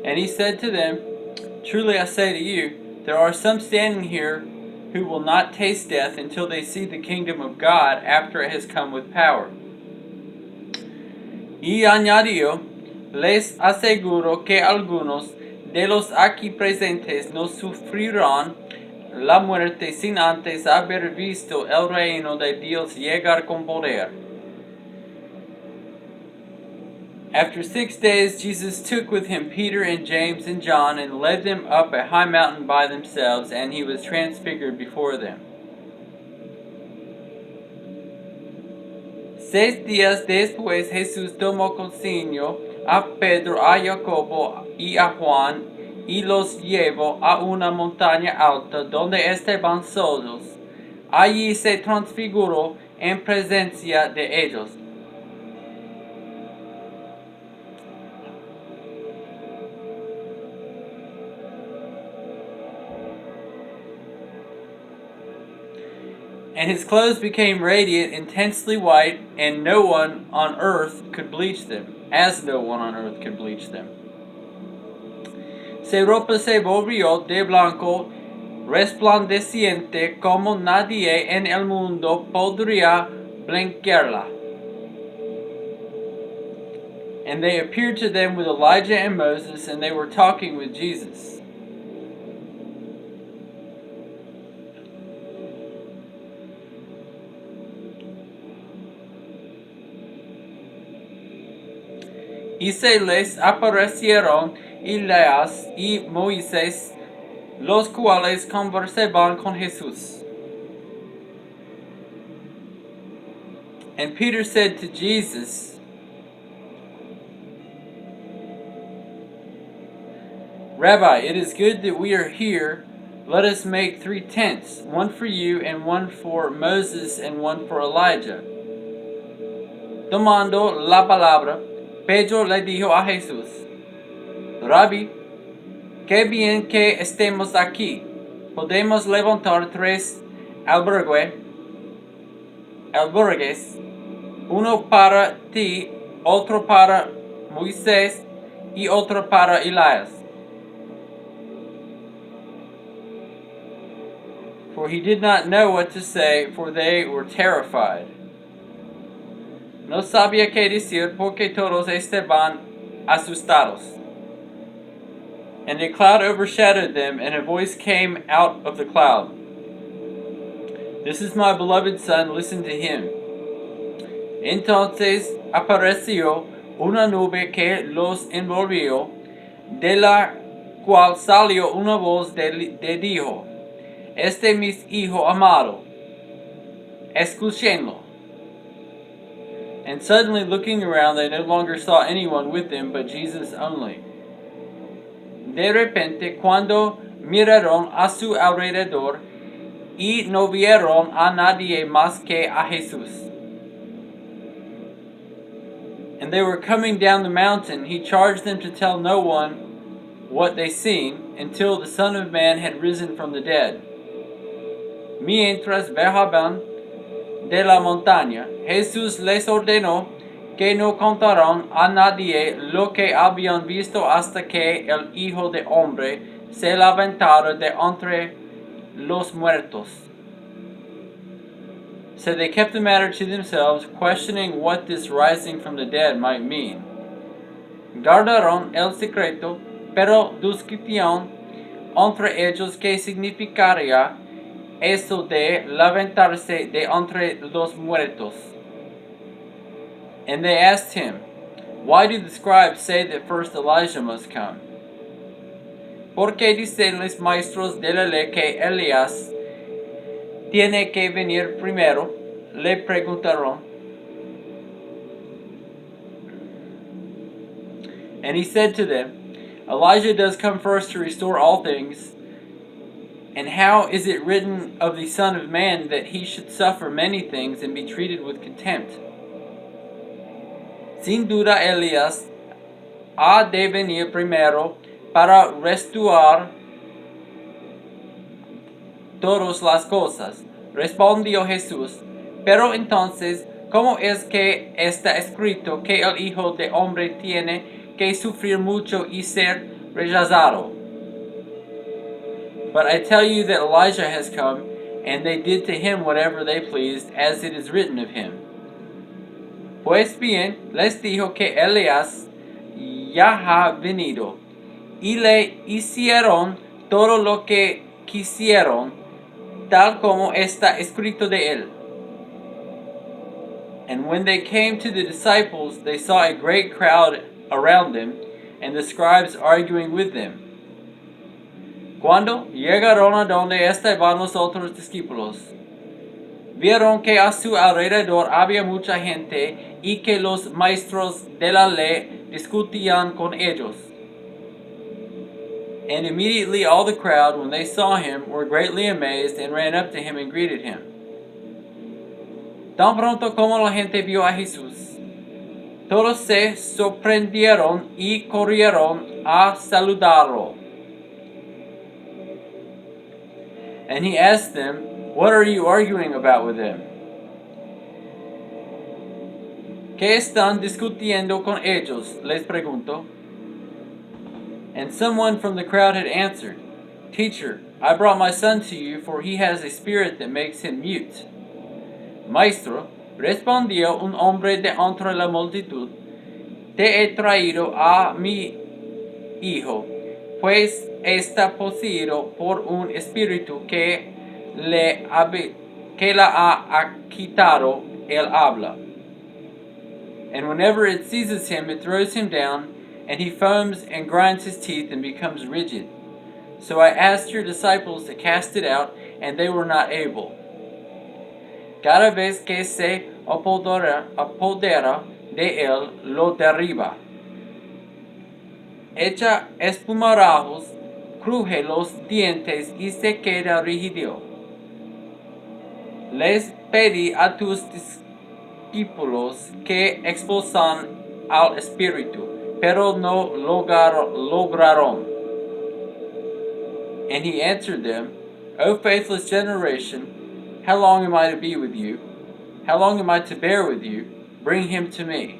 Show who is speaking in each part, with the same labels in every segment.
Speaker 1: And he said to them, Truly I say to you, there are some standing here who will not taste death until they see the kingdom of God after it has come with power. Y añadió, les aseguro que algunos de los aquí presentes no sufrirán la muerte sin antes haber visto el reino de Dios llegar con poder. After 6 days, Jesus took with him Peter and James and John and led them up a high mountain by themselves, and he was transfigured before them. 6 días después, Jesús tomó consigo a Pedro, a Jacobo y a Juan y los llevó a una montaña alta donde estaban solos. Allí se transfiguró en presencia de ellos. And his clothes became radiant, intensely white, and no one on earth could bleach them, as no one on earth could bleach them. Su ropa se volvió de blanco, resplandeciente, como nadie en el mundo podría blanquearla. And they appeared to them with Elijah and Moses, and they were talking with Jesus. Y se les aparecieron Elías y Moisés, los cuales conversaban con Jesús. And Peter said to Jesus, Rabbi, it is good that we are here. Let us make 3 tents, one for you, and one for Moses, and one for Elijah. Tomando la palabra, Pedro le dijo a Jesús, Rabbi, qué bien que estemos aquí. Podemos levantar 3 albergues, uno para ti, otro para Moisés y otro para Elías. For he did not know what to say, for they were terrified. No sabía qué decir, porque todos estaban asustados. And a cloud overshadowed them, and a voice came out of the cloud. This is my beloved Son, listen to him. Entonces apareció una nube que los envolvió, de la cual salió una voz de dijo, Este es mi hijo amado, escúchenlo. And suddenly looking around, they no longer saw anyone with them but Jesus only. De repente, cuando miraron a su alrededor, y no vieron a nadie más que a Jesús. And they were coming down the mountain, he charged them to tell no one what they seen, until the Son of Man had risen from the dead. Mientras bajaban de la montaña, Jesús les ordenó que no contaran a nadie lo que habían visto hasta que el Hijo del Hombre se levantara de entre los muertos. So they kept the matter to themselves, questioning what this rising from the dead might mean. Guardaron el secreto, pero discutían entre ellos qué significaría esto de levantarse de entre los muertos. And they asked him, Why do the scribes say that first Elijah must come? ¿Por qué dicen los maestros de la ley que Elías tiene que venir primero? Le preguntaron. And he said to them, Elijah does come first to restore all things. And how is it written of the Son of Man that he should suffer many things and be treated with contempt? Sin duda Elías ha de venir primero para restaurar todas las cosas. Respondió Jesús, pero entonces, ¿cómo es que está escrito que el Hijo del Hombre tiene que sufrir mucho y ser rechazado. But I tell you that Elijah has come, and they did to him whatever they pleased, as it is written of him. Pues bien, les dijo que Elías ya ha venido, y le hicieron todo lo que quisieron, tal como está escrito de él. And when they came to the disciples, they saw a great crowd around them, and the scribes arguing with them. Cuando llegaron a donde estaban los otros discípulos, vieron que a su alrededor había mucha gente y que los maestros de la ley discutían con ellos. And immediately all the crowd, when they saw him, were greatly amazed and ran up to him and greeted him. Tan pronto como la gente vio a Jesús, todos se sorprendieron y corrieron a saludarlo. And he asked them, "What are you arguing about with them?" ¿Qué están discutiendo con ellos? Les preguntó. And someone from the crowd had answered, "Teacher, I brought my son to you, for he has a spirit that makes him mute." Maestro, respondió un hombre de entre la multitud, te he traído a mi hijo, pues está poseído por un espíritu que la ha quitado el habla. And whenever it seizes him, it throws him down, and he foams and grinds his teeth and becomes rigid. So I asked your disciples to cast it out, and they were not able. Cada vez que se apodera de él, lo derriba. Echa espumarajos, cruje los dientes y se queda rígido. Les pedí a tus discípulos que expulsan al espíritu, pero no lograron. And he answered them, O faithless generation, how long am I to be with you? How long am I to bear with you? Bring him to me.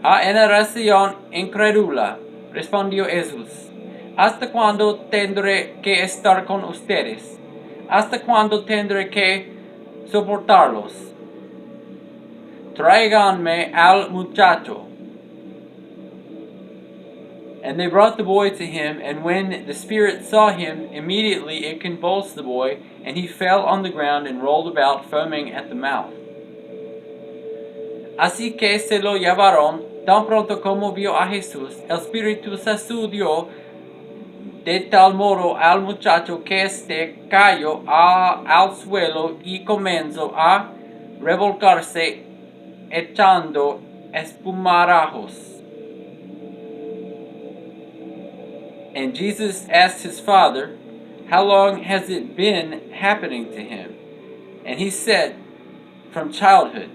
Speaker 1: A generación incrédula, respondió Jesús, ¿hasta cuándo tendré que estar con ustedes? ¿Hasta cuándo tendré que soportarlos? Tráiganme al muchacho. And they brought the boy to him, and when the spirit saw him, immediately it convulsed the boy, and he fell on the ground and rolled about, foaming at the mouth. Así que se lo llevaron. Tan pronto como vio a Jesús, el espíritu sacudió de tal modo al muchacho que éste cayó al suelo y comenzó a revolcarse echando espumarajos. And Jesus asked his father, "How long has it been happening to him?" And he said, "From childhood."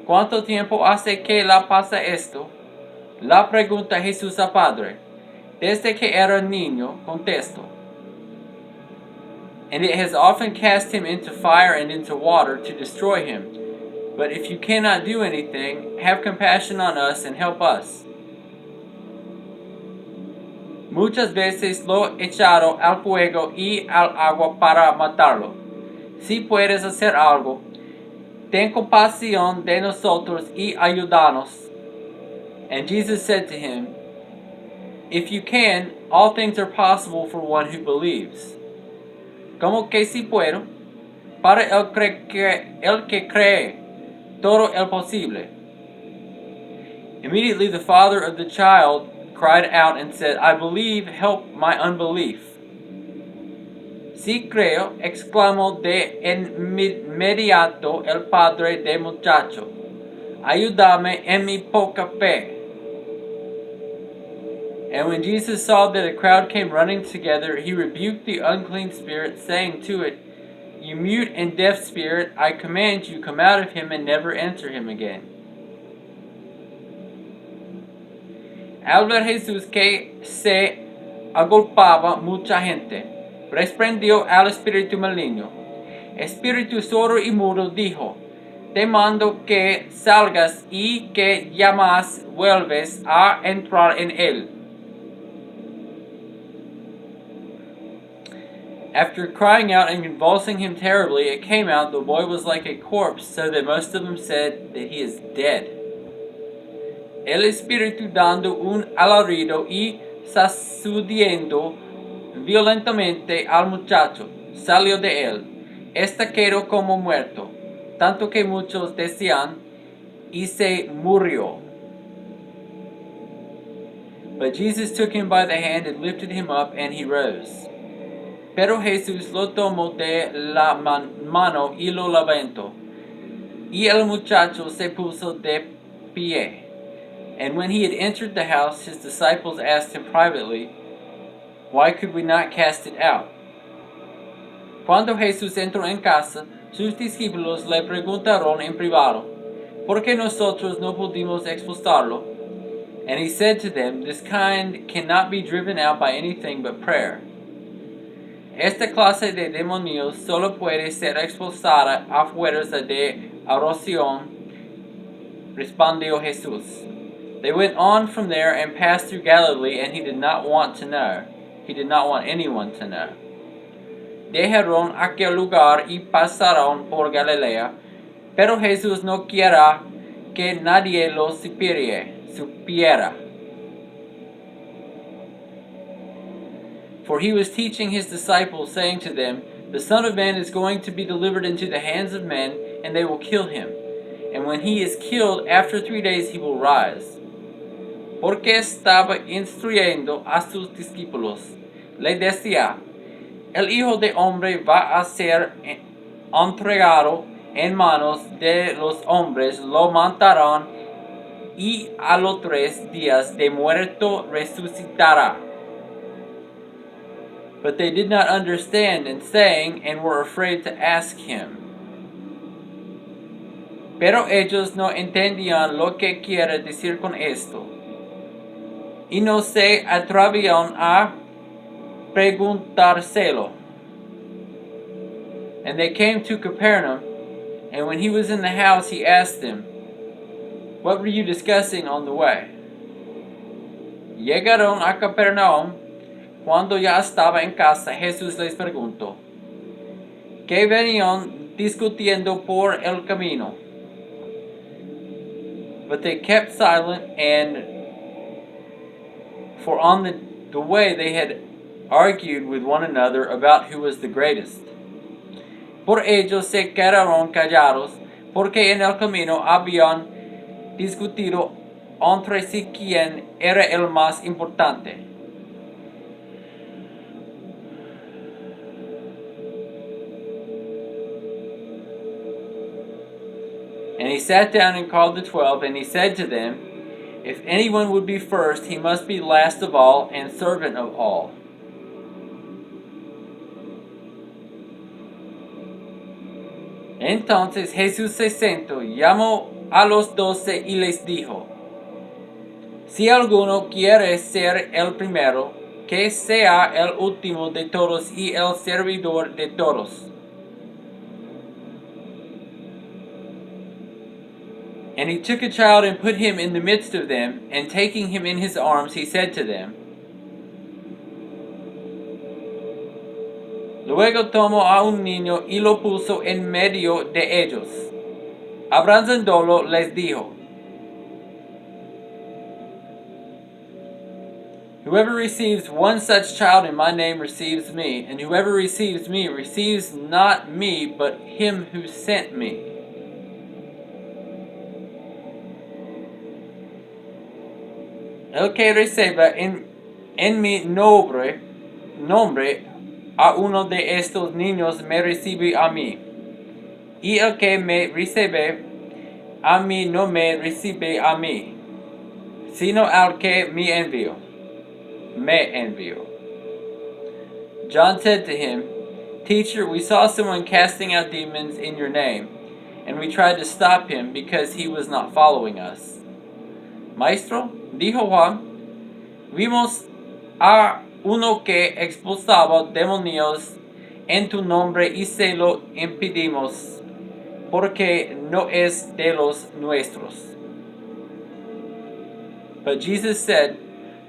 Speaker 1: ¿Cuánto tiempo hace que la pasa esto? La pregunta Jesús al Padre. Desde que era niño, contestó. And it has often cast him into fire and into water to destroy him. But if you cannot do anything, have compassion on us and help us. Muchas veces lo echaron al fuego y al agua para matarlo. Si puedes hacer algo, ten compasión de nosotros y ayúdanos. And Jesus said to him, "If you can, all things are possible for one who believes." ¿Cómo que si puedo? Para el que cree, todo es posible. Immediately the father of the child cried out and said, "I believe, help my unbelief." "Sí creo," exclamó de inmediato el padre del muchacho, "ayúdame en mi poca fe." And when Jesus saw that a crowd came running together, he rebuked the unclean spirit, saying to it, "You mute and deaf spirit, I command you, come out of him and never enter him again." Al ver Jesús que se agolpaba mucha gente, reprendió al espíritu maligno. Espíritu sordo y mudo dijo, te mando que salgas y que jamás vuelves a entrar en él. After crying out and convulsing him terribly, it came out the boy was like a corpse, so that most of them said that he is dead. El espíritu dando un alarido y sacudiendo violentamente al muchacho, salió de él. Este quedó como muerto, tanto que muchos decían, y se murió. But Jesus took him by the hand and lifted him up, and he rose. Pero Jesús lo tomó de la mano y lo levantó, y el muchacho se puso de pie. And when he had entered the house, his disciples asked him privately, "Why could we not cast it out?" Cuando Jesús entró en casa, sus discípulos le preguntaron en privado, ¿por qué nosotros no pudimos expulsarlo? And he said to them, "This kind cannot be driven out by anything but prayer." Esta clase de demonios solo puede ser expulsada a fuerza de oración, respondió Jesús. They went on from there and passed through Galilee, and he did not want anyone to know. Dejaron aquel lugar y pasaron por Galilea, pero Jesús no quiera que nadie lo supiera. For he was teaching his disciples, saying to them, "The Son of Man is going to be delivered into the hands of men, and they will kill him. And when he is killed, after 3 days he will rise." Porque estaba instruyendo a sus discípulos. Le decía, el Hijo del Hombre va a ser entregado en manos de los hombres, lo matarán, y a los 3 días de muerto resucitará. But they did not understand and sang, and were afraid to ask him. Pero ellos no entendían lo que quiere decir con esto, y no se atrevían a preguntárselo. And they came to Capernaum, and when he was in the house, he asked them, "What were you discussing on the way?" Llegaron a Capernaum. Cuando ya estaba en casa, Jesús les preguntó, ¿qué venían discutiendo por el camino? But they kept silent, and for on the way they had argued with one another about who was the greatest. Por ellos se quedaron callados, porque en el camino habían discutido entre sí quién era el más importante. And he sat down and called the 12, and he said to them, "If anyone would be first, he must be last of all and servant of all." Entonces Jesús se sentó, llamó a los 12 y les dijo, "Si alguno quiere ser el primero, que sea el último de todos y el servidor de todos." And he took a child and put him in the midst of them, and taking him in his arms, he said to them. Luego tomó a un niño y lo puso en medio de ellos. Abrazándolo les dijo, "Whoever receives one such child in my name receives me, and whoever receives me receives not me, but him who sent me." El que reciba en mi nombre a uno de estos niños me recibe a mí, y el que me recibe a mí no me recibe a mí, sino al que me envió. John said to him, "Teacher, we saw someone casting out demons in your name, and we tried to stop him because he was not following us." Maestro, dijo Juan, "vimos a uno que expulsaba demonios en tu nombre y se lo impedimos, porque no es de los nuestros. But Jesus said,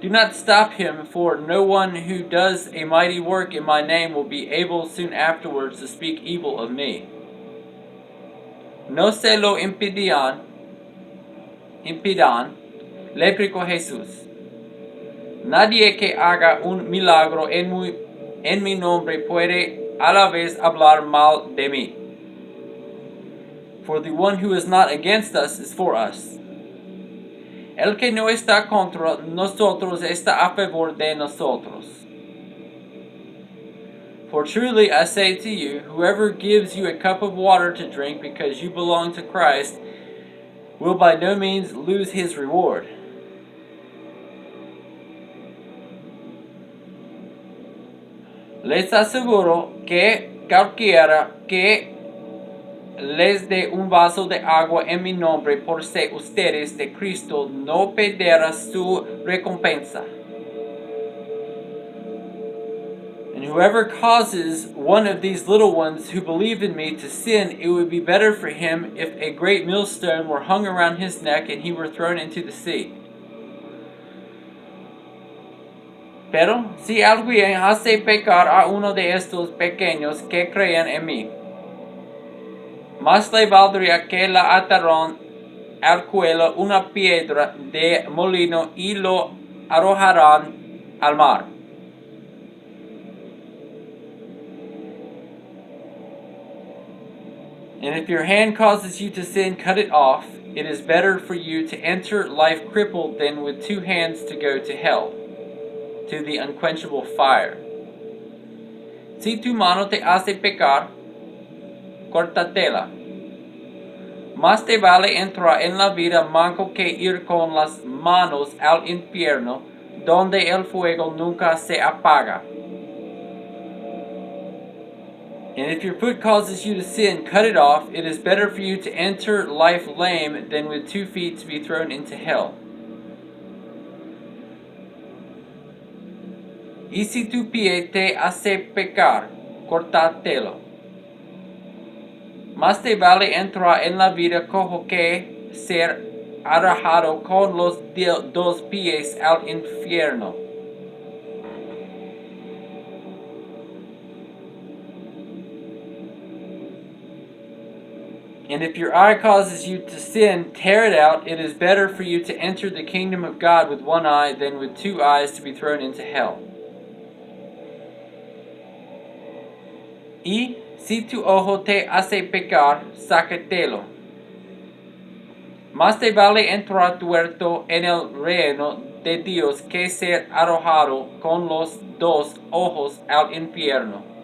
Speaker 1: do not stop him, for no one who does a mighty work in my name will be able soon afterwards to speak evil of me. No se lo impidan, le explicó Jesús. Nadie que haga un milagro en mi nombre puede a la vez hablar mal de mí. For the one who is not against us is for us. El que no está contra nosotros está a favor de nosotros. For truly I say to you, whoever gives you a cup of water to drink because you belong to Christ will by no means lose his reward. Les aseguro que cualquiera que les dé un vaso de agua en mi nombre por ser ustedes de Cristo no perderá su recompensa. And whoever causes one of these little ones who believe in me to sin, it would be better for him if a great millstone were hung around his neck and he were thrown into the sea. Pero si alguien hace pecar a uno de estos pequeños que creen en mí, más le valdría que la ataran al cuello una piedra de molino y lo arrojarán al mar. And if your hand causes you to sin, cut it off. It is better for you to enter life crippled than with two hands to go to hell, to the unquenchable fire. Si tu mano te hace pecar, córtatela. Más te vale entrar en la vida manco que ir con las manos al infierno, donde el fuego nunca se apaga. And if your foot causes you to sin, cut it off. It is better for you to enter life lame than with 2 feet to be thrown into hell. Y si tu pie te hace pecar, cortátelo. Más te vale entrar en la vida cojo que ser arrojado con los 2 pies al infierno. And if your eye causes you to sin, tear it out. It is better for you to enter the kingdom of God with 1 eye than with 2 eyes to be thrown into hell. Y si tu ojo te hace pecar, sácatelo. Más te vale entrar tuerto en el reino de Dios que ser arrojado con los 2 ojos al infierno.